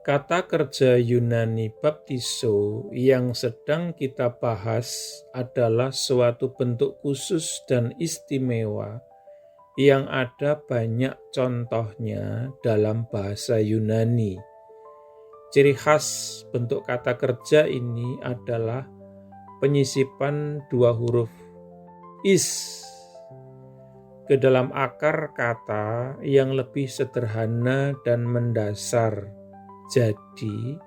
Kata kerja Yunani baptizo yang sedang kita bahas adalah suatu bentuk khusus dan istimewa yang ada banyak contohnya dalam bahasa Yunani. Ciri khas bentuk kata kerja ini adalah penyisipan dua huruf is ke dalam akar kata yang lebih sederhana dan mendasar. Jadi,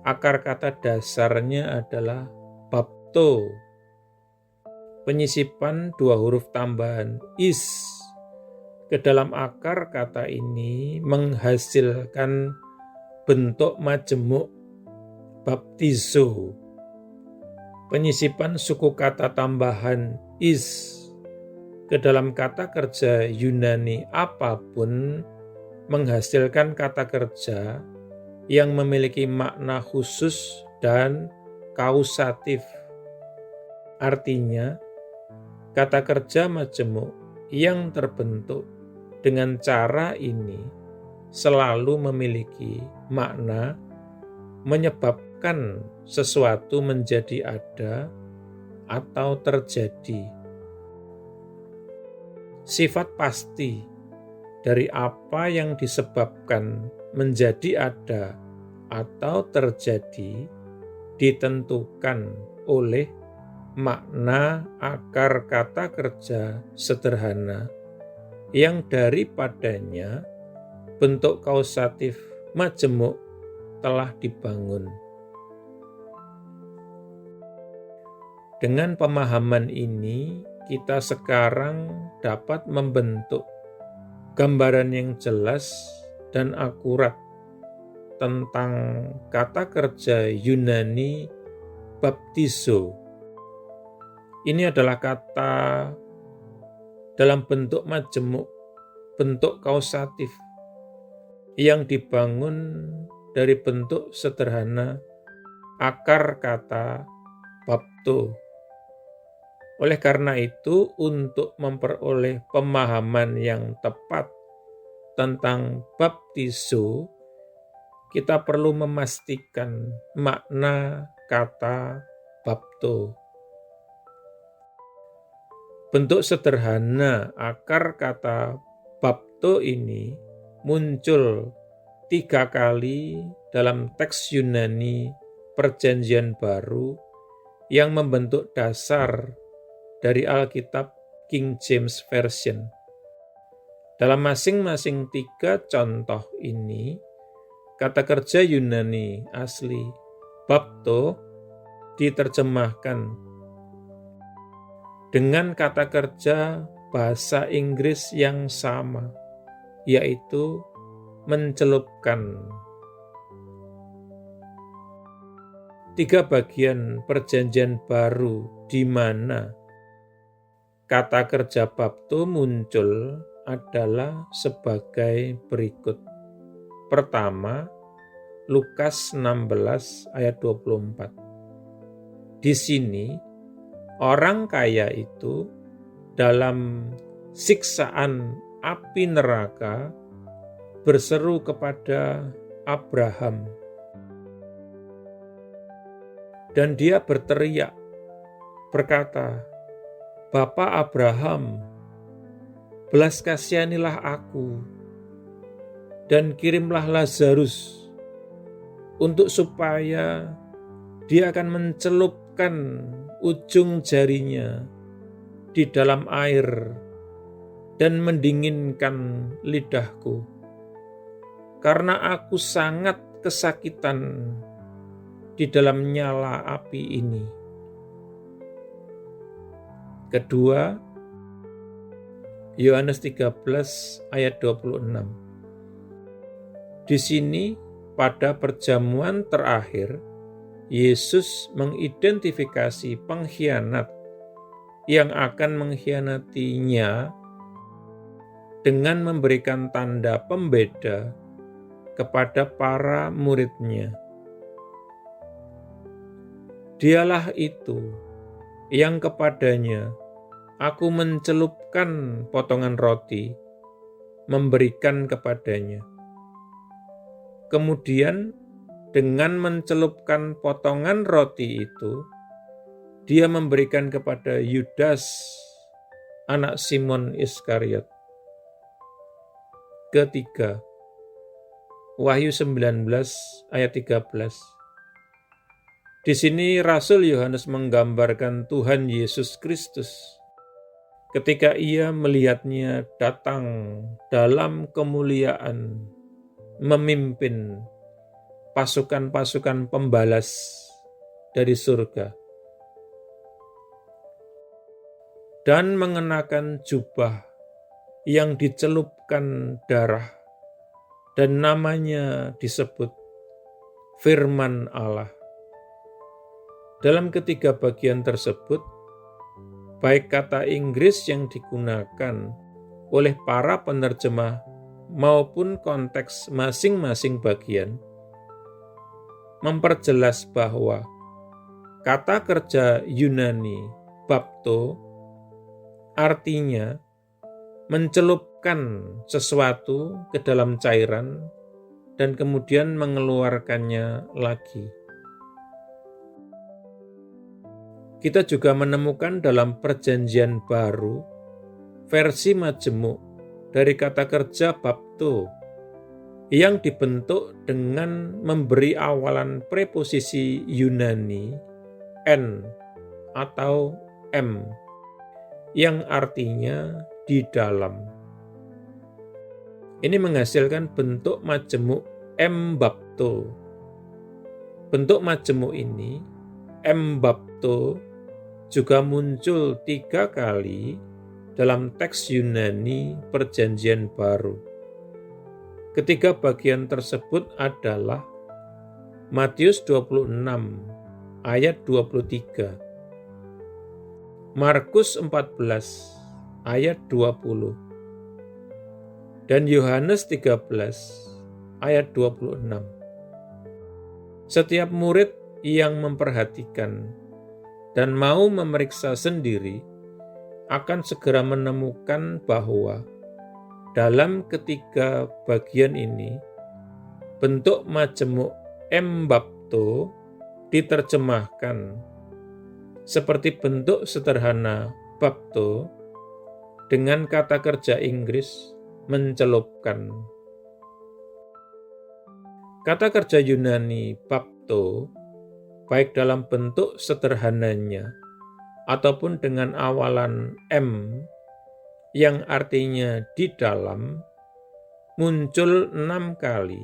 akar kata dasarnya adalah bapto. Penyisipan dua huruf tambahan is ke dalam akar kata ini menghasilkan bentuk majemuk baptizo. Penyisipan suku kata tambahan is ke dalam kata kerja Yunani apapun menghasilkan kata kerja yang memiliki makna khusus dan kausatif. Artinya, kata kerja majemuk yang terbentuk dengan cara ini selalu memiliki makna menyebabkan sesuatu menjadi ada atau terjadi. Sifat pasti dari apa yang disebabkan menjadi ada atau terjadi ditentukan oleh makna akar kata kerja sederhana yang daripadanya bentuk kausatif majemuk telah dibangun. Dengan pemahaman ini, kita sekarang dapat membentuk gambaran yang jelas dan akurat tentang kata kerja Yunani baptizo. Ini adalah kata dalam bentuk majemuk, bentuk kausatif yang dibangun dari bentuk sederhana akar kata bapto. Oleh karena itu, untuk memperoleh pemahaman yang tepat tentang baptizo, kita perlu memastikan makna kata bapto. Bentuk sederhana akar kata bapto ini muncul 3 kali dalam teks Yunani Perjanjian Baru yang membentuk dasar dari Alkitab King James Version. Dalam masing-masing 3 contoh ini, kata kerja Yunani asli bapto diterjemahkan dengan kata kerja bahasa Inggris yang sama, yaitu mencelupkan. 3 bagian Perjanjian Baru di mana kata kerja bapto muncul adalah sebagai berikut. Pertama, Lukas 16 ayat 24. Di sini, orang kaya itu dalam siksaan api neraka berseru kepada Abraham. Dan dia berteriak, berkata, "Bapa Abraham, belas kasihanilah aku, dan kirimlah Lazarus untuk supaya dia akan mencelupkan ujung jarinya di dalam air dan mendinginkan lidahku, karena aku sangat kesakitan di dalam nyala api ini." Kedua, Yohanes 13 ayat 26. Di sini pada perjamuan terakhir, Yesus mengidentifikasi pengkhianat yang akan mengkhianatinya dengan memberikan tanda pembeda kepada para muridnya. Dialah itu yang kepadanya aku mencelupkan potongan roti, memberikan kepadanya. Kemudian dengan mencelupkan potongan roti itu, dia memberikan kepada Yudas, anak Simon Iskariot. Ketiga, Wahyu 19 ayat 13. Di sini Rasul Yohanes menggambarkan Tuhan Yesus Kristus ketika ia melihatnya datang dalam kemuliaan memimpin pasukan-pasukan pembalas dari surga dan mengenakan jubah yang dicelupkan darah dan namanya disebut Firman Allah. Dalam ketiga bagian tersebut, baik kata Inggris yang digunakan oleh para penerjemah maupun konteks masing-masing bagian, memperjelas bahwa kata kerja Yunani bapto artinya mencelupkan sesuatu ke dalam cairan dan kemudian mengeluarkannya lagi. Kita juga menemukan dalam Perjanjian Baru versi majemuk dari kata kerja bapto yang dibentuk dengan memberi awalan preposisi Yunani n atau m yang artinya di dalam. Ini menghasilkan bentuk majemuk m bapto. Bentuk majemuk ini m bapto juga muncul 3 kali dalam teks Yunani Perjanjian Baru. Ketiga bagian tersebut adalah Matius 26 ayat 23, Markus 14 ayat 20, dan Yohanes 13 ayat 26. Setiap murid yang memperhatikan dan mau memeriksa sendiri akan segera menemukan bahwa dalam ketiga bagian ini bentuk majemuk m bapto diterjemahkan seperti bentuk sederhana bapto dengan kata kerja Inggris mencelupkan. Kata kerja Yunani bapto baik dalam bentuk sederhananya ataupun dengan awalan M yang artinya di dalam, muncul 6 kali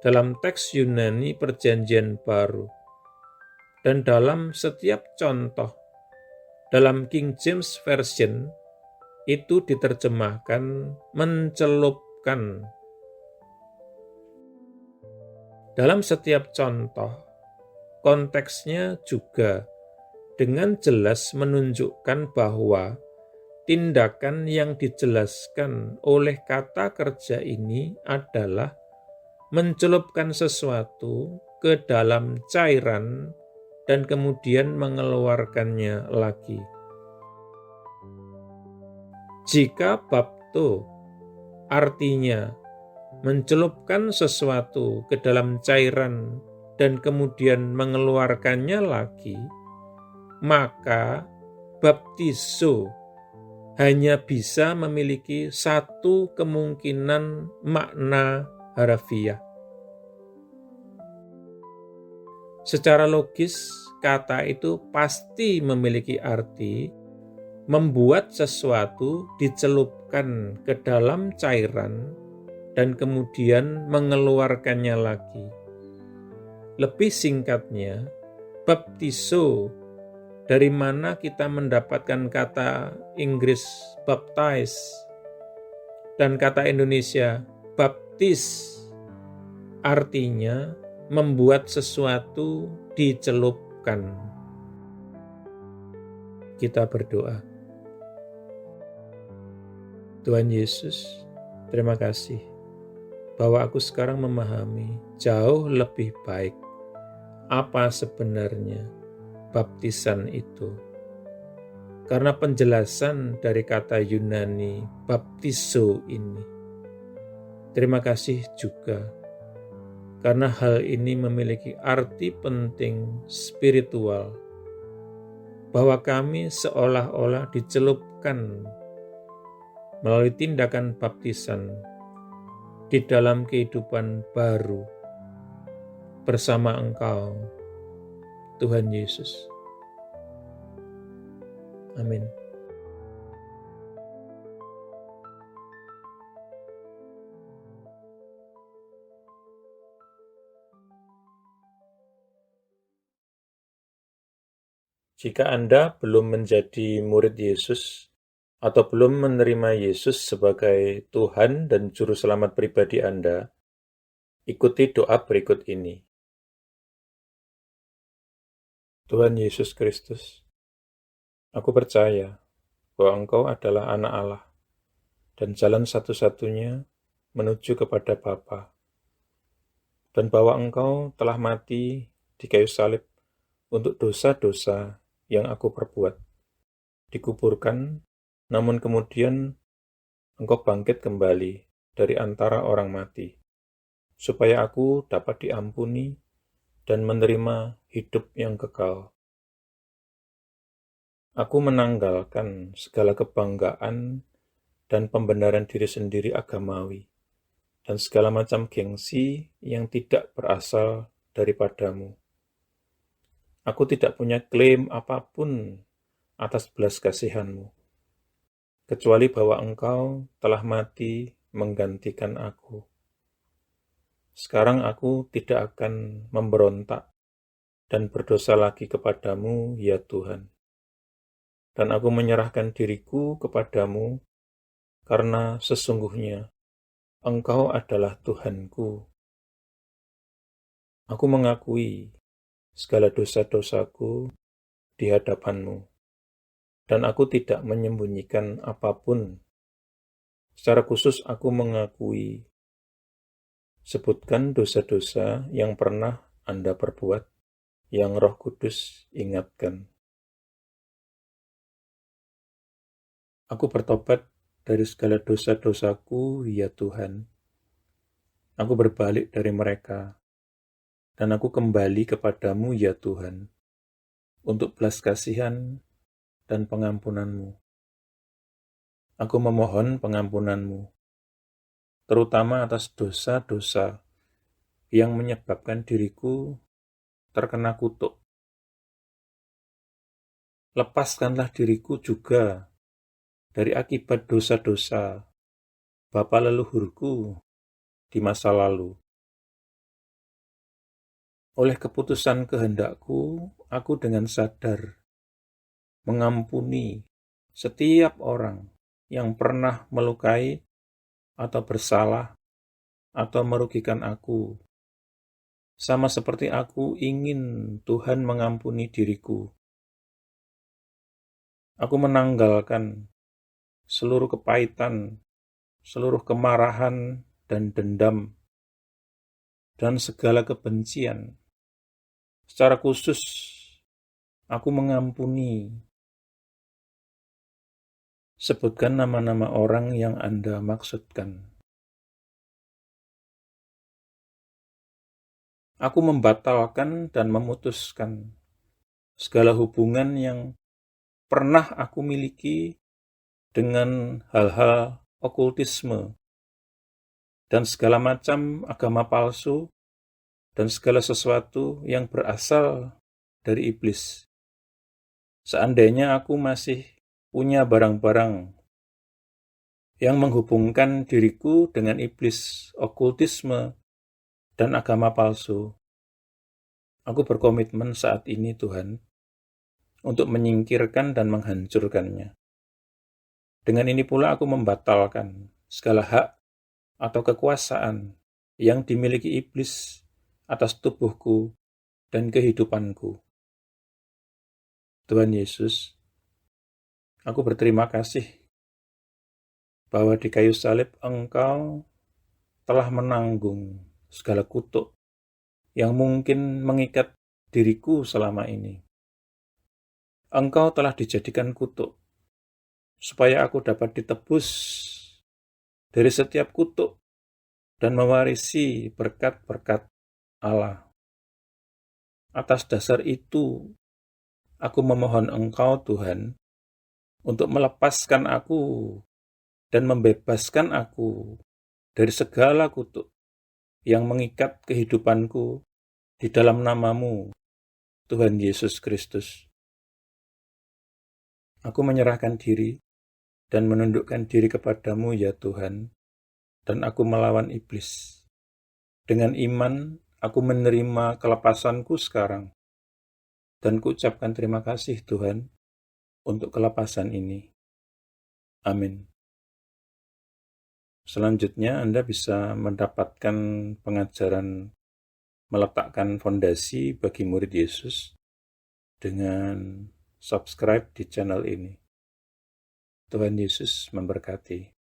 dalam teks Yunani Perjanjian Baru. Dan dalam setiap contoh dalam King James Version itu diterjemahkan mencelupkan. Dalam setiap contoh konteksnya juga dengan jelas menunjukkan bahwa tindakan yang dijelaskan oleh kata kerja ini adalah mencelupkan sesuatu ke dalam cairan dan kemudian mengeluarkannya lagi. Jika bapto artinya mencelupkan sesuatu ke dalam cairan dan kemudian mengeluarkannya lagi, maka baptizo hanya bisa memiliki satu kemungkinan makna harafiah. Secara logis, kata itu pasti memiliki arti membuat sesuatu dicelupkan ke dalam cairan dan kemudian mengeluarkannya lagi. Lebih singkatnya, baptizo, dari mana kita mendapatkan kata Inggris baptize dan kata Indonesia baptis, artinya membuat sesuatu dicelupkan. Kita berdoa. Tuhan Yesus, terima kasih bahwa aku sekarang memahami jauh lebih baik apa sebenarnya baptisan itu. Karena penjelasan dari kata Yunani baptizo ini. Terima kasih juga karena hal ini memiliki arti penting spiritual, bahwa kami seolah-olah dicelupkan melalui tindakan baptisan di dalam kehidupan baru bersama Engkau, Tuhan Yesus. Amin. Jika Anda belum menjadi murid Yesus atau belum menerima Yesus sebagai Tuhan dan Juru Selamat pribadi Anda, ikuti doa berikut ini. Tuhan Yesus Kristus, aku percaya bahwa Engkau adalah anak Allah dan jalan satu-satunya menuju kepada Bapa, dan bahwa Engkau telah mati di kayu salib untuk dosa-dosa yang aku perbuat, dikuburkan, namun kemudian Engkau bangkit kembali dari antara orang mati, supaya aku dapat diampuni dan menerima hidup yang kekal. Aku menanggalkan segala kebanggaan dan pembenaran diri sendiri agamawi, dan segala macam gengsi yang tidak berasal daripadamu. Aku tidak punya klaim apapun atas belas kasihan-Mu, kecuali bahwa Engkau telah mati menggantikan aku. Sekarang aku tidak akan memberontak dan berdosa lagi kepadamu, ya Tuhan. Dan aku menyerahkan diriku kepadamu, karena sesungguhnya Engkau adalah Tuhanku. Aku mengakui segala dosa-dosaku di hadapan-Mu, dan aku tidak menyembunyikan apapun. Secara khusus aku mengakui, sebutkan dosa-dosa yang pernah Anda perbuat, yang Roh Kudus ingatkan. Aku bertobat dari segala dosa-dosaku, ya Tuhan. Aku berbalik dari mereka, dan aku kembali kepadamu, ya Tuhan, untuk belas kasihan dan pengampunan-Mu. Aku memohon pengampunan-Mu, terutama atas dosa-dosa yang menyebabkan diriku terkena kutuk. Lepaskanlah diriku juga dari akibat dosa-dosa bapa leluhurku di masa lalu. Oleh keputusan kehendakku, aku dengan sadar mengampuni setiap orang yang pernah melukai atau bersalah atau merugikan aku, sama seperti aku ingin Tuhan mengampuni diriku. Aku menanggalkan seluruh kepahitan, seluruh kemarahan dan dendam, dan segala kebencian. Secara khusus, aku mengampuni. Sebutkan nama-nama orang yang Anda maksudkan. Aku membatalkan dan memutuskan segala hubungan yang pernah aku miliki dengan hal-hal okultisme dan segala macam agama palsu dan segala sesuatu yang berasal dari iblis. Seandainya aku masih punya barang-barang yang menghubungkan diriku dengan iblis, okultisme, dan agama palsu, aku berkomitmen saat ini, Tuhan, untuk menyingkirkan dan menghancurkannya. Dengan ini pula aku membatalkan segala hak atau kekuasaan yang dimiliki iblis atas tubuhku dan kehidupanku. Tuhan Yesus, aku berterima kasih bahwa di kayu salib Engkau telah menanggung segala kutuk yang mungkin mengikat diriku selama ini. Engkau telah dijadikan kutuk, supaya aku dapat ditebus dari setiap kutuk dan mewarisi berkat-berkat Allah. Atas dasar itu, aku memohon Engkau, Tuhan, untuk melepaskan aku dan membebaskan aku dari segala kutuk yang mengikat kehidupanku di dalam nama-Mu, Tuhan Yesus Kristus. Aku menyerahkan diri dan menundukkan diri kepadamu, ya Tuhan, dan aku melawan iblis. Dengan iman, aku menerima kelepasanku sekarang, dan kuucapkan terima kasih, Tuhan, untuk kelepasan ini. Amin. Selanjutnya, Anda bisa mendapatkan pengajaran meletakkan fondasi bagi murid Yesus dengan subscribe di channel ini. Tuhan Yesus memberkati.